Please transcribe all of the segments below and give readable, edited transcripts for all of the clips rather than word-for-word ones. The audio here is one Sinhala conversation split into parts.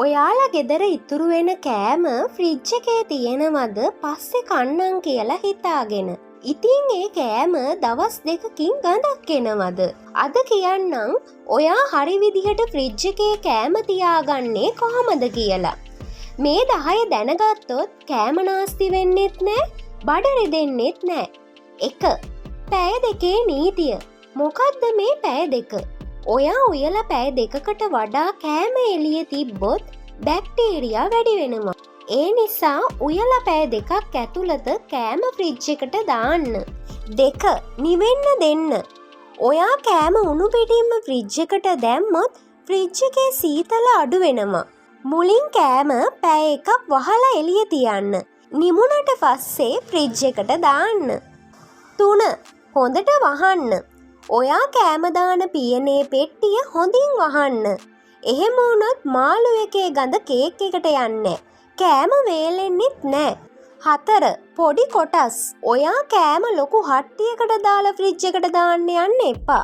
ඔයාලා ගෙදර ඉතුරු වෙන කෑම ෆ්‍රිජ් එකේ තියෙනවද පස්සේ කන්නම් කියලා හිතාගෙන. ඉතින් ඒ කෑම දවස් දෙකකින් ගඳක් එනවද? අද කියන්නම් ඔයා හරි විදිහට ෆ්‍රිජ් එකේ කෑම තියාගන්නේ කොහොමද කියලා. මේ 10 දැනගත්තොත් කෑම නාස්ති වෙන්නෙත් නෑ, බඩ රිදෙන්නෙත් නෑ. 1. පැය දෙකේ නීතිය. මොකද්ද මේ පැය දෙක? ඔයා උයලා පැය දෙකකට වඩා කෑම එළියේ තිබ්බොත් බැක්ටීරියා වැඩි වෙනවා. ඒ නිසා උයලා පැය දෙකක් ඇතුළත කෑම ෆ්‍රිජ් එකට දාන්න. 2. නිවෙන්න දෙන්න. ඔයා කෑම උණු පිටින්ම ෆ්‍රිජ් එකට දැම්මොත් ෆ්‍රිජ් එකේ සීතල අඩු වෙනවා. මුලින් කෑම පැය එකක් වහලා එළියේ තියන්න. නිමුණට පස්සේ ෆ්‍රිජ් එකට දාන්න. 3. හොඳට වහන්න. ඔයා කෑම දාන පියනේ පෙට්ටිය හොඳින් වහන්න. එහෙම වුණොත් මාළු එකේ ගඳ කේක් එකට යන්නේ. කෑම වේලෙන්නෙත් නෑ. 4. පොඩි කොටස්. ඔයා කෑම ලොකු හට්ටියකට දාලා ෆ්‍රිජ් එකට දාන්න යන්න එපා.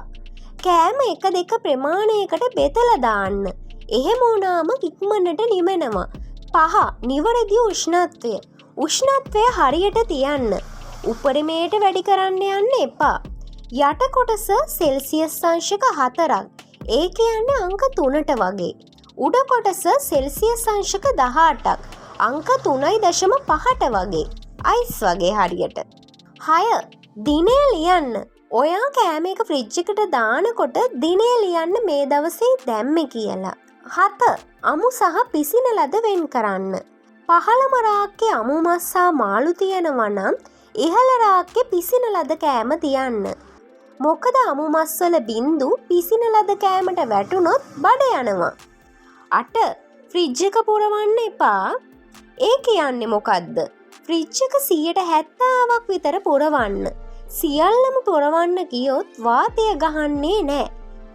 කෑම 1-2 ප්‍රමාණයකට බෙදලා දාන්න. එහෙම වුණාම ඉක්මනට නිවෙනවා. 5. නිවැරදි උෂ්ණත්වය. උෂ්ණත්වය හරියට තියන්න. උපරිමයට වැඩි කරන්න යන්න එපා. යට කොටස සෙල්සියස් අංශක 4ක්. ඒ කියන්නේ අංක 3ට වගේ. උඩ කොටස සෙල්සියස් අංශක 18ක්. අංක 3.5ට වගේ. අයිස් වගේ හරියට. 6. දිනය ලියන්න. ඔයා කෑම එක ෆ්‍රිජ් එකට දානකොට දිනය ලියන්න මේ දවසේ දැම්මේ කියලා. 7. අමු සහ පිසින ලද වෙන් කරන්න. පහළම රාක්කේ අමු මස් සහ මාළු තියෙනවා නම් ඉහළ රාක්කේ පිසින ලද කෑම තියන්න. මොකද අමු මස්වල බින්දු පිසින ලද කෑමට වැටුනොත් බඩ යනවා. 8. ෆ්‍රිජ් එක පුරවන්න එපා. ඒ කියන්නේ මොකද්ද? ෆ්‍රිජ් එක 70%ක් විතර පුරවන්න. සියල්ලම පුරවන්න ගියොත් වාතය ගහන්නේ නෑ.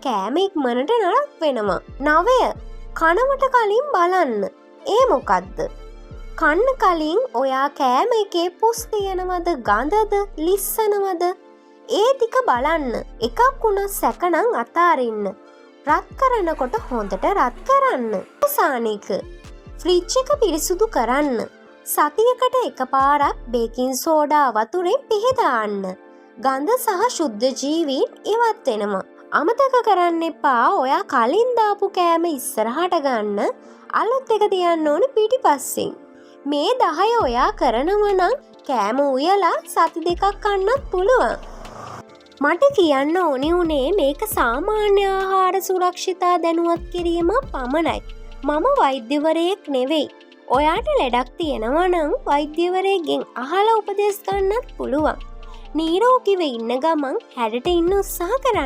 කෑම ඉක්මනට නරක් වෙනවා. 9. කනවට කලින් බලන්න. ඒ මොකද්ද? කන්න කලින් ඔයා කෑම එකේ පුස් තියනවද, ගඳද, ලිස්සනවද? ඒ ටික බලන්න. එකක් වුණා සැකනම් අතාරින්න. රත් කරනකොට හොඳට රත් කරන්න. අවසානික ෆ්‍රිජ් එක පිරිසුදු කරන්න. සතියකට එකපාරක් බේකින් සෝඩා වතුරෙන් පිහදාන්න. ගඳ සහ ශුද්ධ ජීවීන් ඉවත් වෙනවා. අමතක කරන්න එපා ඔයා කලින් දාපු කෑම ඉස්සරහට ගන්න. අලුත් එක තියන්න ඕනේ පිටිපස්සෙන්. මේ 10 ඔයා කරනවා නම් කෑම උයලා සති දෙකක් කන්නත් පුළුවන්. මට කියන්න ඕනේ උනේ මේක සාමාන්‍ය ආහාර සුරක්ෂිතා දැනුවත් කිරීම පමණයි. මම වෛද්‍යවරයෙක් නෙවෙයි. ඔයාට ලෙඩක් තියෙනවා නම් වෛද්‍යවරයෙක්ගෙන් අහලා උපදෙස් ගන්නත් පුළුවන්. නිරෝගීව ඉන්න ගමන් හැඩට ඉන්න උත්සාහ කරන්න.